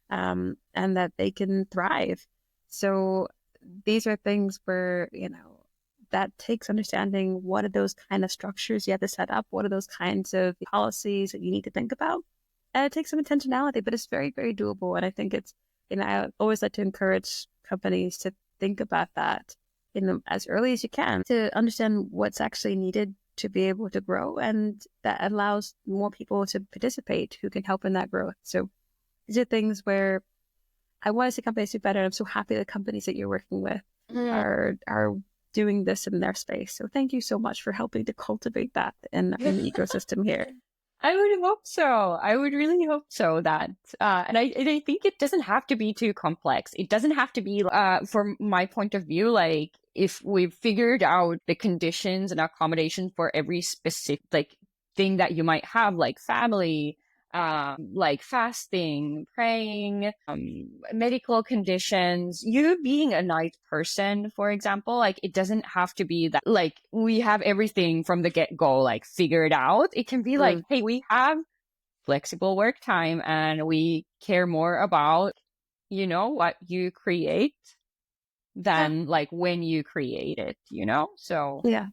and that they can thrive. So these are things where, that takes understanding what are those kind of structures you have to set up, what are those kinds of policies that you need to think about. And it takes some intentionality, but it's very, very doable. And I think it's, I always like to encourage companies to think about that as early as you can to understand what's actually needed to be able to grow. And that allows more people to participate who can help in that growth. So these are things where I want to see companies do better. I'm so happy the companies that you're working with are doing this in their space. So thank you so much for helping to cultivate that in the ecosystem here. I would hope so. I would really hope so that, and I think it doesn't have to be too complex. It doesn't have to be, from my point of view, like if we've figured out the conditions and accommodations for every specific like thing that you might have, like family, like fasting, praying, medical conditions, you being a night person, for example, like it doesn't have to be that like we have everything from the get-go like figured out. It can be like, hey, we have flexible work time and we care more about, what you create than like when you create it, so yeah.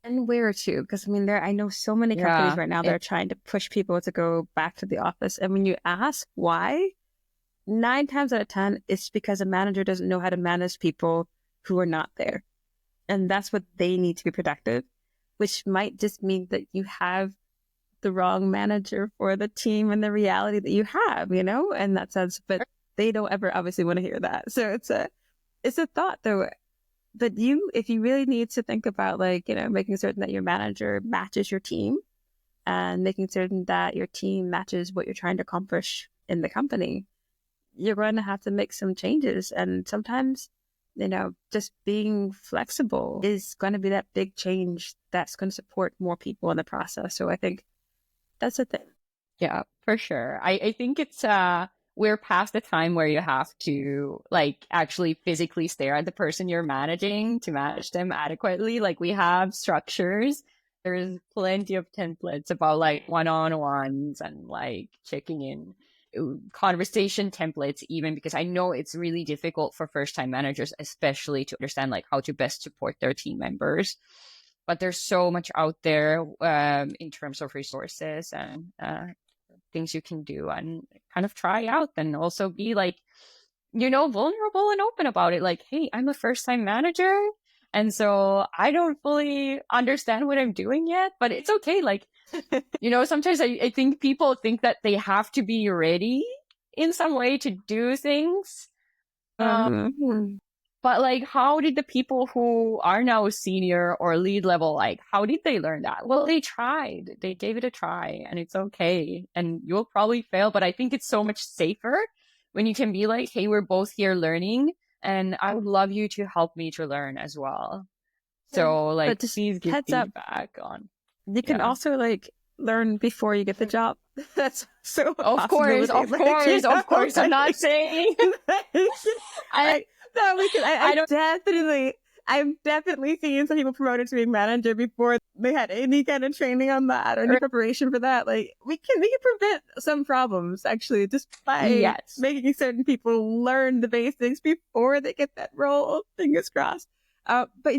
And where to? Because I know so many companies right now that are trying to push people to go back to the office. And when you ask why, 9 times out of 10, it's because a manager doesn't know how to manage people who are not there. And that's what they need to be productive, which might just mean that you have the wrong manager for the team and the reality that you have, in that sense. But they don't ever obviously want to hear that. So it's a thought though. But if you really need to think about like, making certain that your manager matches your team and making certain that your team matches what you're trying to accomplish in the company, you're going to have to make some changes. And sometimes, just being flexible is going to be that big change that's going to support more people in the process. So I think that's the thing. Yeah, for sure. I think it's, we're past the time where you have to like actually physically stare at the person you're managing to manage them adequately. Like we have structures. There's plenty of templates about like one-on-ones and like checking in conversation templates, even because I know it's really difficult for first-time managers, especially to understand like how to best support their team members. But there's so much out there in terms of resources and things you can do and kind of try out, and also be like, vulnerable and open about it. Like, hey, I'm a first time manager. And so I don't fully understand what I'm doing yet, but it's okay. Like, sometimes I think people think that they have to be ready in some way to do things. But like, how did the people who are now senior or lead level, like, how did they learn that? Well, they tried, they gave it a try, and it's okay. And you'll probably fail, but I think it's so much safer when you can be like, hey, we're both here learning, and I would love you to help me to learn as well. So like, please give feedback on. You can also like learn before you get the job. That's so of course. I'm not saying. I've definitely seen some people promoted to being manager before they had any kind of training on that or any preparation for that. Like we can prevent some problems actually just by making certain people learn the basics before they get that role. Fingers crossed. But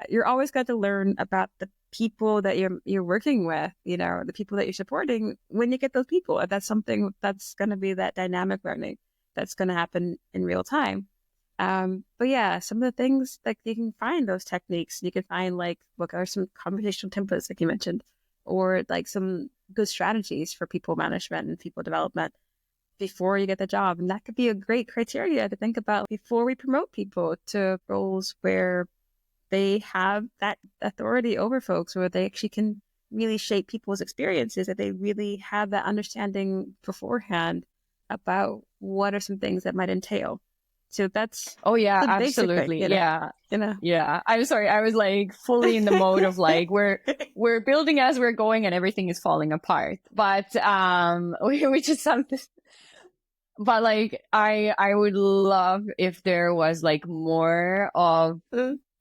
you're always got to learn about the people that you're working with, the people that you're supporting when you get those people. That's something that's going to be that dynamic learning that's going to happen in real time. But yeah, some of the things like you can find those techniques. You can find like what are some conversational templates like you mentioned, or like some good strategies for people management and people development before you get the job. And that could be a great criteria to think about before we promote people to roles where they have that authority over folks, where they actually can really shape people's experiences, that they really have that understanding beforehand about what are some things that might entail. So that's Oh yeah, the basic thing, absolutely. you know? Yeah. You know? Yeah. I'm sorry. I was like fully in the mode of like we're building as we're going and everything is falling apart. But which is something, but like I would love if there was like more of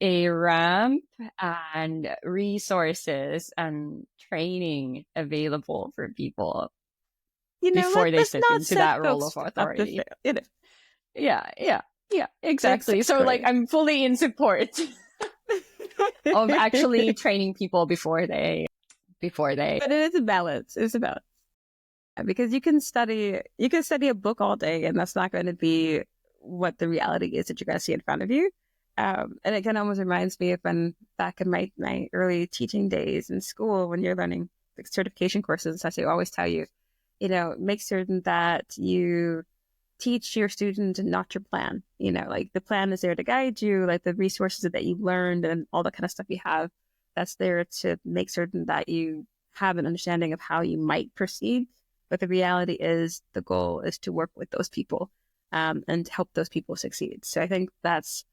a ramp and resources and training available for people You know, before they let's step not into set that role of folks up to authority. fail. You know? Yeah, exactly. So like Exactly. I'm fully in support of actually training people before they. But it is a balance. It's a balance. Because you can study a book all day, and that's not going to be what the reality is that you're going to see in front of you. And it kind of almost reminds me of when back in my early teaching days in school, when you're learning like certification courses and such, they always tell you, you know, make certain that you teach your student and not your plan. You know, like the plan is there to guide you, like the resources that you've learned and all that kind of stuff you have, that's there to make certain that you have an understanding of how you might proceed. But the reality is the goal is to work with those people and help those people succeed. So I think that's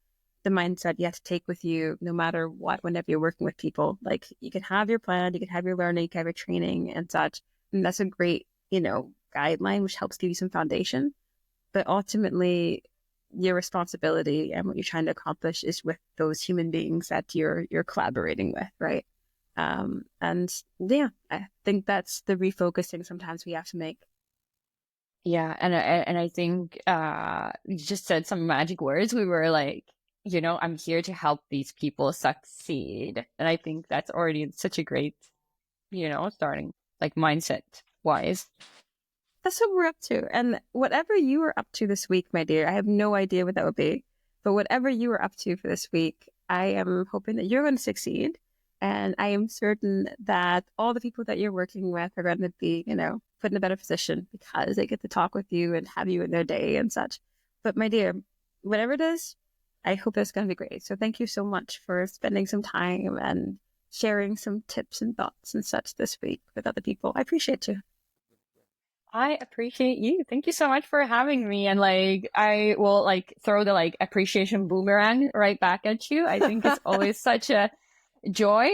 the mindset you have to take with you no matter what, whenever you're working with people. Like you can have your plan, you can have your learning, you can have your training and such. And that's a great, you know, guideline, which helps give you some foundation. But ultimately, your responsibility and what you're trying to accomplish is with those human beings that you're collaborating with, right? And yeah, I think that's the refocusing sometimes we have to make. Yeah, and I think you just said some magic words. We were like, you know, I'm here to help these people succeed, and I think that's already such a great, you know, starting like mindset wise. That's what we're up to. And whatever you are up to this week, my dear, I have no idea what that would be. But whatever you are up to for this week, I am hoping that you're going to succeed. And I am certain that all the people that you're working with are going to be, you know, put in a better position because they get to talk with you and have you in their day and such. But my dear, whatever it is, I hope it's going to be great. So thank you so much for spending some time and sharing some tips and thoughts and such this week with other people. I appreciate you. I appreciate you. Thank you so much for having me. And like, I will like throw the like appreciation boomerang right back at you. I think it's always such a joy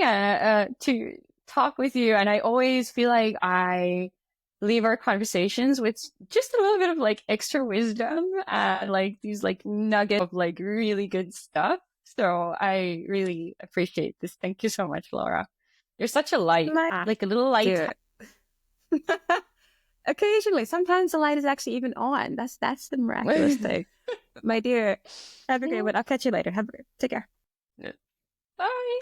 to talk with you. And I always feel like I leave our conversations with just a little bit of like extra wisdom and like these like nuggets of like really good stuff. So I really appreciate this. Thank you so much, Laura. You're such a light, like a little light. Occasionally, sometimes the light is actually even on. That's the miraculous thing. My dear, have a great one. I'll catch you later. Take care. Bye.